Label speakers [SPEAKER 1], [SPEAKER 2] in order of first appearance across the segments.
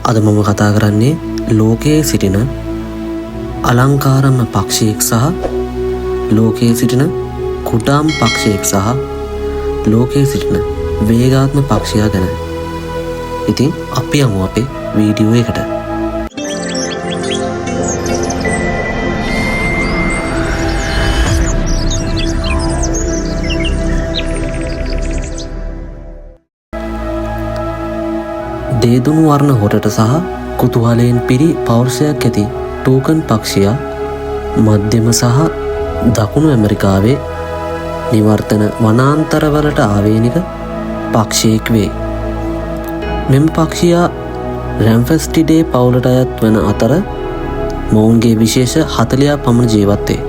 [SPEAKER 1] අද මම කතා කරන්නේ ලෝකයේ සිටින අලංකාරම පක්ෂියෙක් සහ ලෝකයේ සිටින කුඩාම පක්ෂියෙක් සහ ලෝකයේ සිටින වේගාත්ම පක්ෂියා ගැන. ඉතින් අපි යමු අපේ වීඩියෝ එකට. දේදුණු වර්ණ හොරට සහ කුතුහලයෙන් පිරි පෞරුෂයක් ඇති ටූකන් පක්ෂියා මධ්‍යම සහ දකුණු ඇමරිකාවේ නිවර්තන වනාන්තරවලට ආවේනික පක්ෂියෙක් වේ. මෙම පක්ෂියා රැම්ෆෙස්ටිඩේ පවුලට අයත් වන අතර මොවුන්ගේ විශේෂ 40ක් පමණ ජීවත් වේ.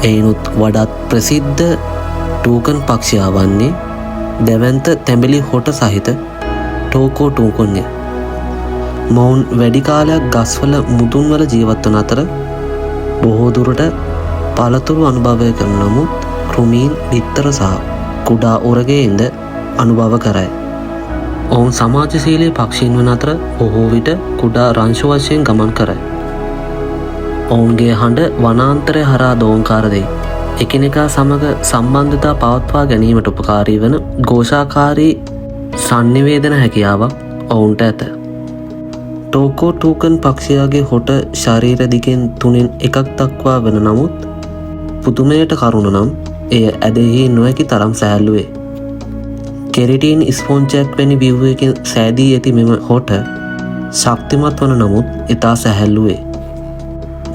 [SPEAKER 1] එයිනුත් වඩාත් ප්‍රසිද්ධ ටූකන් පක්ෂියා වන්නේ දැවැන්ත තැඹිලි හොට සහිත ටෝකෝ ටූකන්ය. මොවුන් වැඩි කාලයක් ගස්වල මුදුන්වල ජීවත් වන අතර බොහෝ දුරට පළතුරු අනුභවය කරන නමුත් කෘමීන්, බිත්තර සහ කුඩා උරගයින්ද අනුභව කරයි. ඔවුන් සමාජශීලී පක්ෂීන් වන අතර බොහෝ විට කුඩා රංශ වශයෙන් ගමන් කරයි. ඔවුන්ගේ හඬ වනාන්තරය හරහා දෝංකාර දෙයි. එකිනෙකා සමග සම්බන්ධතා පවත්වා ගැනීමට උපකාරී වන ഘോഷාකාරී සංනිවේදන හැකියාවක් ඔවුන්ට ඇත. ටෝකෝ ටූකන් පක්ෂියාගේ හොට ශරීර දිගෙන් 3/1 දක්වා වන නමුත් පුදුමයට කරුණ නම් එය ඇදෙහි නොහැකි තරම් සැහැල්ලු වේ. කෙරටින් ස්පොන්ජයක් වැනි ව්‍යුහයකින් සෑදී ඇති මෙම හොට ශක්තිමත් වන නමුත් ඉතා සැහැල්ලු වේ.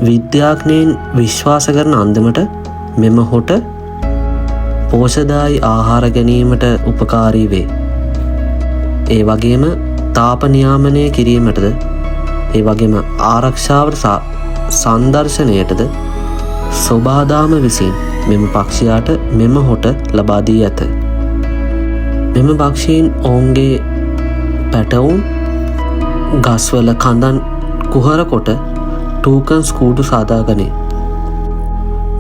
[SPEAKER 1] විද්‍යාඥයින් විශ්වාස කරන අන්දමට මෙම හොට පෝෂදායී ආහාර ගැනීමට උපකාරී වේ. ඒ වගේම තාප නියාමනය කිරීමටද ඒ වගේම ආරක්ෂාවට සංදර්ශනයටද සොබාදාම විසින් මෙම පක්ෂියාට මෙම හොට ලබා දී ඇත. මෙම පක්ෂීන් ඔවුන්ගේ පැටවුන් ගස්වල කඳන් කුහර කොට ටූකන්ස් කූඩු සාදාගනී.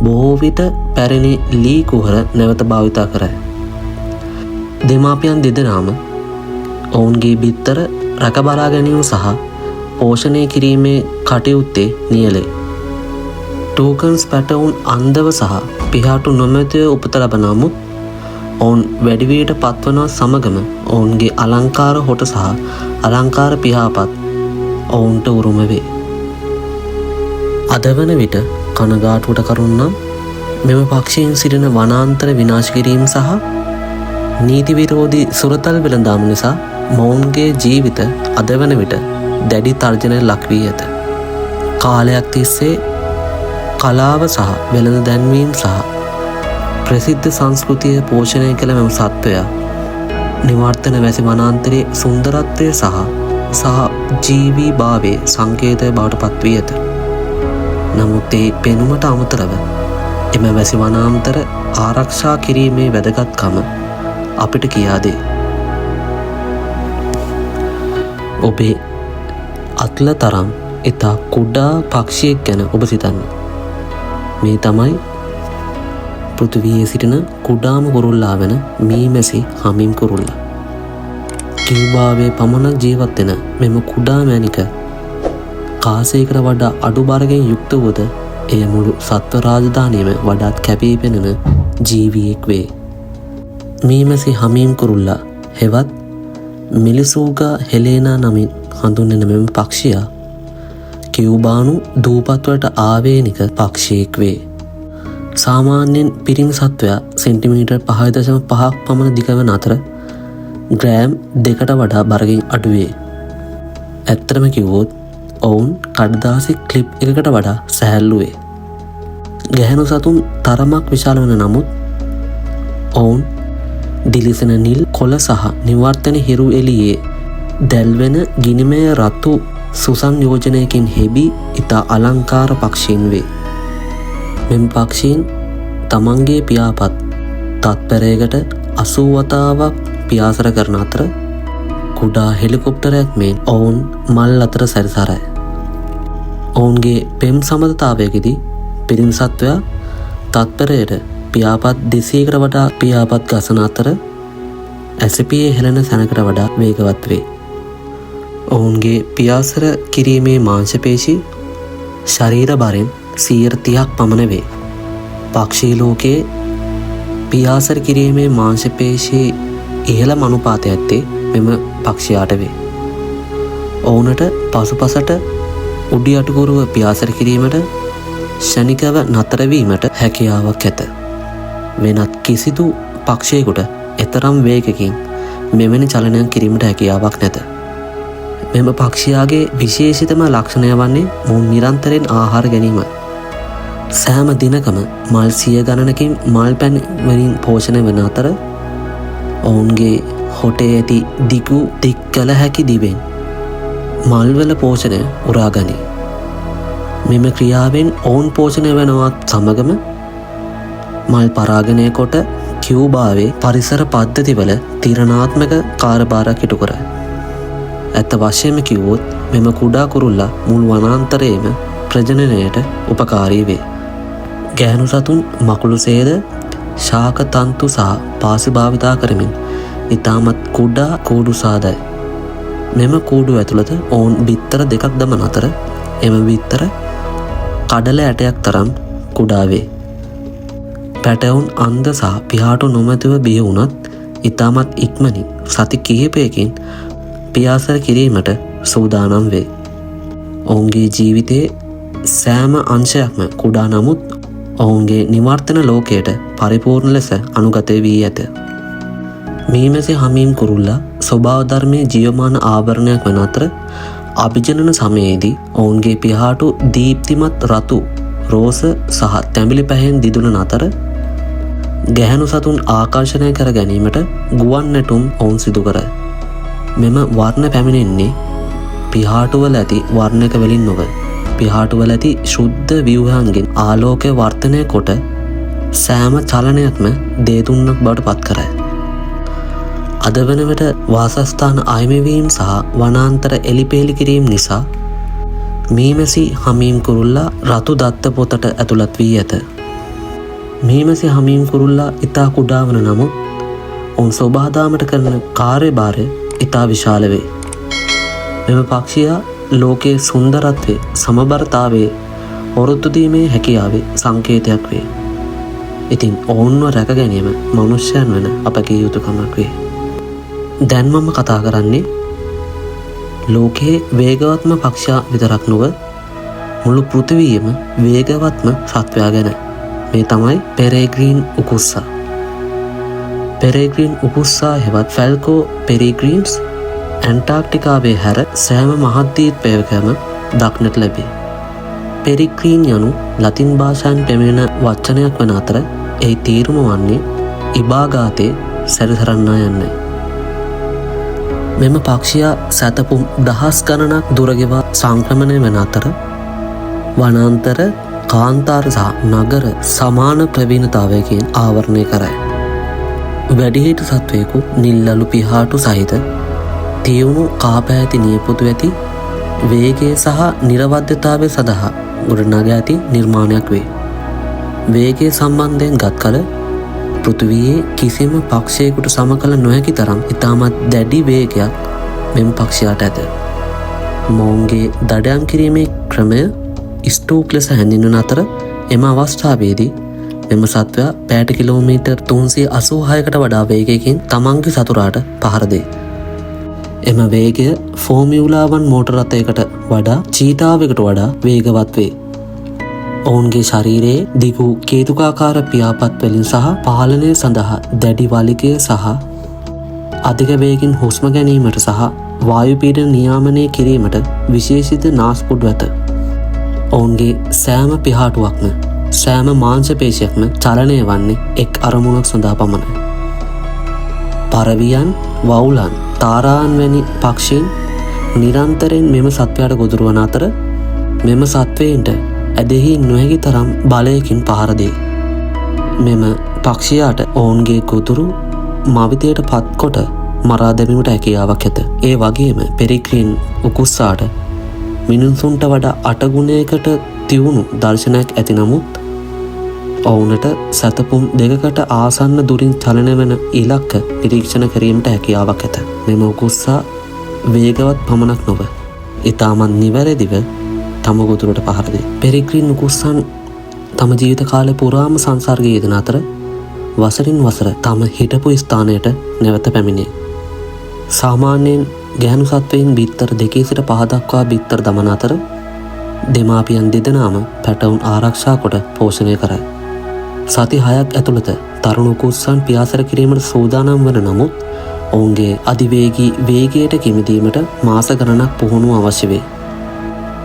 [SPEAKER 1] බොහෝ විට පැරණි ලී කුහර නැවත භාවිතා කරයි. දෙමාපියන් දෙදෙනාම ඔවුන්ගේ බිත්තර රැකබලා ගැනීම සහ පෝෂණය කිරීමේ කටයුත්තේ නියැලේ. ටූකන්ස් පැටවුන් අන්දව සහ පිහාටු නොමැතිව උපත ලබන නමුත් ඔවුන් වැඩිවියට පත්වන සමගම ඔවුන්ගේ අලංකාර හොට සහ අලංකාර පිහාපත් ඔවුන්ට උරුම වේ. අද වන විට කනගාටුවට කරුණ නම් මෙම පක්ෂීන් සිටින වනාන්තර විනාශ කිරීම සහ නීති විරෝධී සුරතල් වෙළඳාම නිසා මොවුන්ගේ ජීවිත අද වන විට දැඩි තර්ජනයට ලක් වී ඇත. කාලයක් තිස්සේ කලාව සහ වෙළඳ දැන්වීම් සහ ප්‍රසිද්ධ සංස්කෘතිය පෝෂණය කළ මෙම සත්වයා නිවර්තන වැසි වනාන්තරයේ සුන්දරත්වය සහ ජීවී භාවයේ සංකේතය බවට පත් වී ඇත. නමුත් ඒ පෙනුමට අමතරව එම වැසි වනාන්තර ආරක්ෂා කිරීමේ වැදගත්කම අපිට කියා දේ. ඔබේ අත්ල තරම් ඉතා කුඩා පක්ෂියෙක් ගැන ඔබ සිතන්න. මේ තමයි පෘථිවියේ සිටින කුඩාම කුරුල්ලා වන මීමැසි හමිම් කුරුල්ලා. කියුබාවේ පමණක් ජීවත් වෙන මෙම කුඩා මැණික කාසයකට වඩා අඩු බරකින් යුක්ත වූද එය මුළු සත්ව රාජධානියම වඩාත් කැපී පෙනෙන ජීවියෙක් වේ. මීමැසි හමීම් කුරුල්ලා හෙවත් මිලිසූගා හෙලේනා නමින් හඳුන්වන මෙම පක්ෂියා කියුබානු දූපත්වලට ආවේනික පක්ෂියෙක් වේ. සාමාන්‍යයෙන් පිරිමි සත්වයා සෙන්ටිමීටර් 5.5ක් පමණ දිග වන අතර ග්‍රෑම් 2කට වඩා බරකින් අඩු වේ. ඇත්තටම කිව්වොත් ඔවුන් කඩදාසි ක්ලිප් එකකට වඩා සැහැල්ලු වේ. ගැහැණු සතුන් තරමක් විශාල වන නමුත් ඔවුන් දිලිසෙන නිල් කොළ සහ නිවර්තන හිරු එළියේ දැල්වෙන ගිනිමය රතු සුසංයෝජනයකින් හෙබි ඉතා අලංකාර පක්ෂීන් වේ. මෙම පක්ෂීන් තමන්ගේ පියාපත් තත්පරයකට 80 වතාවක් පියාසර කරන අතර කුඩා හෙලිකොප්ටරයක් මෙන් ඔවුන් මල් අතර සැරිසරයි. ඔවුන්ගේ පෙම් සමතතාවයකදී පිරිමි සත්වයා තත්පරයට පියාපත් 200කට වඩා පියාපත් ගසන අතර ඇසපියේ හෙළන සැනකට වඩා වේගවත් වේ. ඔවුන්ගේ පියාසර කිරීමේ මාංශපේශී ශරීර බරෙන් 30% පමණ වේ. පක්ෂී ලෝකයේ පියාසර කිරීමේ මාංශපේශී ඉහළම අනුපාතය ඇත්තේ මෙම පක්ෂයාට වේ. ඔවුනට පසුපසට උඩි අටකුරුව පියාසර කිරීමට ෂණිකව නතරවීමට හැකියාවක් ඇත. වෙනත් කිසිදු පක්ෂයකුට එතරම් වේගකින් මෙවැනි චලනයක් කිරීමට හැකියාවක් නැත. මෙම පක්ෂයාගේ විශේෂිතම ලක්ෂණය වන්නේ මොවුන් නිරන්තරයෙන් ආහාර ගැනීමයි. සෑම දිනකම මල් 100 ගණනකින් මල් පැන් වලින් පෝෂණය වන අතර ඔවුන්ගේ හොටේ ඇති දිගු දික් කළ හැකි දිවෙන් මල්වල පෝෂණය උරා ගනී. මෙම ක්‍රියාවෙන් ඔවුන් පෝෂණය වනවත් සමගම මල් පරාගණය කොට කියුබාවේ පරිසර පද්ධතිවල තීරණාත්මක කාර්යභාරයක් ඉටු කරයි. ඇත්ත වශයෙන්ම කිව්වොත් මෙම කුඩා කුරුල්ලා මුළු වනාන්තරයේම ප්‍රජනනයට උපකාරී වේ. ගැහැණු සතුන් මකුළු සේද ශාක තන්තු සහ පාසි භාවිතා කරමින් ඉතාමත් කුඩා කූඩු සාදයි. මෙම කූඩු ඇතුළත ඔවුන් බිත්තර දෙකක් දමන අතර එම බිත්තර කඩල ඇටයක් තරම් කුඩා වේ. පැටවුන් අන්ද සහ පිහාටු නොමැතිව බිහි වුණත් ඉතාමත් ඉක්මනින් සති කිහිපයකින් පියාසර කිරීමට සූදානම් වේ. ඔවුන්ගේ ජීවිතයේ සෑම අංශයක්ම කුඩා නමුත් ඔවුන්ගේ නිවර්තන ලෝකයට පරිපූර්ණ ලෙස අනුගත වී ඇත. මීමැසි හමීම් කුරුල්ලා ස්වභාව ධර්මයේ ජීවමාන ආවරණයක් වන අතර අභිජනන සමයේදී ඔවුන්ගේ පිහාටු දීප්තිමත් රතු රෝස සහ තැඹිලි පැහැයෙන් දිදුලන අතර ගැහැණු සතුන් ආකර්ෂණය කර ගැනීමට ගුවන් නැටුම් ඔවුන් සිදු කරයි. මෙම වර්ණ පැමිණෙන්නේ පිහාටුවල ඇති වර්ණක වලින් නොව පිහාටුවල ඇති ශුද්ධ ව්‍යුහයන්ගෙන් ආලෝකය වර්ධනය කොට සෑම චලනයක්ම දේතුන්නක් බවට පත් කරයි. අද වන විට වාසස්ථාන අහිමිවීම සහ වනාන්තර එලිපෙහෙලි කිරීම නිසා මීමැසි හමීම් කුරුල්ලා රතු දත්ත පොතට ඇතුළත් වී ඇත. මීමැසි හමීම් කුරුල්ලා ඉතා කුඩා වන නමුත් ඔවුන් සොබාදාමට කරන කාර්යභාරය ඉතා විශාල වේ. මෙම පක්ෂියා ලෝකයේ සුන්දරත්වයේ සමබරතාවයේ ඔරොත්තු දීමේ හැකියාවේ සංකේතයක් වේ. ඉතින් ඔවුන්ව රැක ගැනීම මනුෂ්‍යයන් වන අපගේ යුතුකමක් වේ. දැන් මම කතා කරන්නේ ලෝකයේ වේගවත්ම පක්ෂා විතරක් නොව මුළු පෘථිවියම වේගවත්ම සත්වයා ගැන. මේ තමයි පෙරේග්‍රීන් උකුස්සා. පෙරේග්‍රීන් උකුස්සා හෙවත් ෆැල්කෝ පෙරේග්‍රීන්ස් ඇන්ටාර්ක්ටිකාවේ හැර සෑම මහද්වීපයකම දක්නට ලැබේ. පෙරිග්‍රීන් යනු ලතින් භාෂාවෙන් පැමිණෙන වචනයක් වන අතර එහි තේරුම වන්නේ ඉබාගාතේ සැරිසරන්නා යන්නයි. මෙම පක්ෂියා සැතපුම් දහස් ගණනක් දුරගෙවා සංක්‍රමණය වන අතර වනාන්තර කාන්තාර සහ නගර සමාන ප්‍රවීණතාවයකින් ආවරණය කරයි. වැඩිහිටි සත්වයෙකු නිල්ලලු පිහාටු සහිත තියුණු කාපෑති නියපොතු ඇති වේගය සහ නිරවද්‍යතාවය සඳහා ගොඩනගා ඇති නිර්මාණයක් වේ. වේගය සම්බන්ධයෙන් ගත් කල පෘථිවියේ කිසිම පක්ෂයකට සම කළ නොහැකි තරම් ඉතාමත් දැඩි වේගයක් මෙම පක්ෂයාට ඇත. මොවුන්ගේ දඩයම් කිරීමේ ක්‍රමය ස්ටෝක් ලෙස හැඳින්වන අතර එම අවස්ථාවේදී මෙම සත්වයා පැයට කිලෝමීටර් 386කට වඩා වේගයකින් තමන්ගේ සතුරාට පහර දෙයි. එම වේගය ෆෝමියුලාවන් මෝටර රථයකට වඩා චීතාවකට වඩා වේගවත් වේ. ඔවුන්ගේ ශරීරයේ දිගු කේතුකාකාර පියාපත් වලින් සහ පාලනය සඳහා දැඩි වලිගය සහ අධික වේගින් හුස්ම ගැනීමට සහ වායු පීඩන නියාමනය කිරීමට විශේෂිත නාස්පුඩු ඇත. ඔවුන්ගේ සෑම පිහාටුවක්ම සෑම මාංශ පේශයක්ම චලනය වන්නේ එක් අරමුණක් සඳහා පමණයි. පරවියන්, වවුලන්, තාරාන් වැනි පක්ෂීන් නිරන්තරයෙන් මෙම සත්වයාට ගොදුරු වන අතර මෙම සත්වයින්ට ඇදෙහි නොහැකි තරම් බලයකින් පහර දෙයි. මෙම පක්ෂියාට ඔවුන්ගේ ගොදුරු මවිතයට පත්කොට මරා දැමීමට හැකියාවක් ඇත. ඒ වගේම පෙරිග්‍රීන් උකුස්සාට මිනිසුන්ට වඩා 8 ගුණයකට තියුණු දර්ශනයක් ඇති නමුත් ඔවුනට සැතපුම් දෙකකට ආසන්න දුරින් චලනය වන ඉලක්ක නිරීක්ෂණ කිරීමට හැකියාවක් ඇත. මෙම උකුස්සා වේගවත් පමණක් නොව ඉතාමත් නිවැරදිව තම ගොදුරට පහර දෙයි. පෙරිග්‍රීන් නුකුස්සන් තම ජීවිත කාලය පුරාම සංසර්ගයේ යෙදෙන අතර වසරින් වසර තම හිටපු ස්ථානයට නැවත පැමිණේ. සාමාන්‍යයෙන් ගැහැණු සත්වයින් බිත්තර 2 සිට 5 දක්වා බිත්තර දමන අතර දෙමාපියන් දෙදෙනාම පැටවුන් ආරක්ෂා කොට පෝෂණය කරයි. සති 6ක් ඇතුළත තරුණ කුස්සන් පියාසර කිරීමට සූදානම් වන නමුත් ඔවුන්ගේ අධිවේගී වේගයට කිමිදීමට මාස ගණනක් පුහුණුව අවශ්‍ය වේ.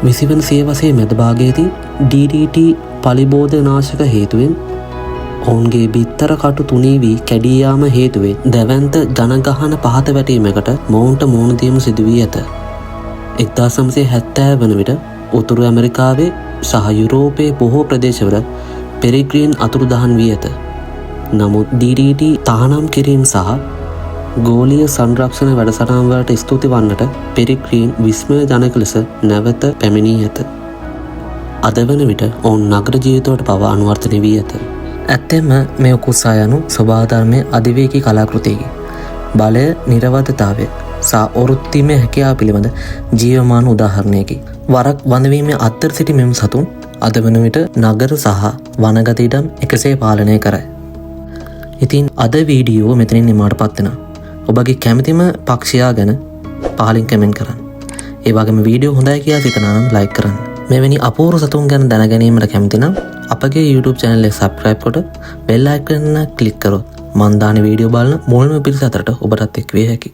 [SPEAKER 1] 20 වන සියවසේ මැද භාගයේදී DDT පලිබෝධනාශක හේතුවෙන් ඔවුන්ගේ බිත්තර කටු තුනී වී කැඩී යාම හේතුවෙන් දැවැන්ත ජනගහන පහත වැටීමකට මොවුන්ට මුහුණ දීම සිදු වී ඇත. 1970 වන විට උතුරු ඇමරිකාවේ සහ යුරෝපයේ බොහෝ ප්‍රදේශවල පෙරිග්‍රීන් අතුරුදහන් වී ඇත. නමුත් DDT තහනම් කිරීම සහ ගෝලීය සංරක්ෂණ වැඩසටහන් වලට ස්තුති වන්නට පෙරිග්‍රීන් විස්මයජනක ලෙස නැවත පැමිණී ඇත. අද වන විට ඔවුන් නගර ජීවිතවලට පවා අනුවර්තනය වී ඇත. ඇත්තෙන්ම මේ උකුස්සා යනු ස්වභාවධර්මයේ අධිවේගී කලාකෘතියකි. බලය, නිරවද්‍යතාවය සහ ඔරුත්ීමේ හැකියාව පිළිබඳ ජීවමාන උදාහරණයකි. වරක් වඳවීමේ අත්තර සිටි මෙම සතුන් අද වන විට නගර සහ වනගත ඉඩම් එකසේ පාලනය කරයි. ඉතින් අද වීඩියෝ මෙතනින් නිමාවට පත් වෙනවා. ඔබගේ කැමතිම පක්ෂයා ගැන පහලින් කමෙන්ට් කරන්න. ඒ වගේම වීඩියෝ හොඳයි කියලා හිතනවා නම් ලයික් කරන්න. මෙවැනි අපූර්ව සතුන් ගැන දැනගැනීමට කැමති නම් අපගේ YouTube channel එක subscribe කොට bell icon එක click කරොත් මන් දාන වීඩියෝ බලන මුල්ම පිරිස අතරට ඔබටත් එක් විය හැකියි.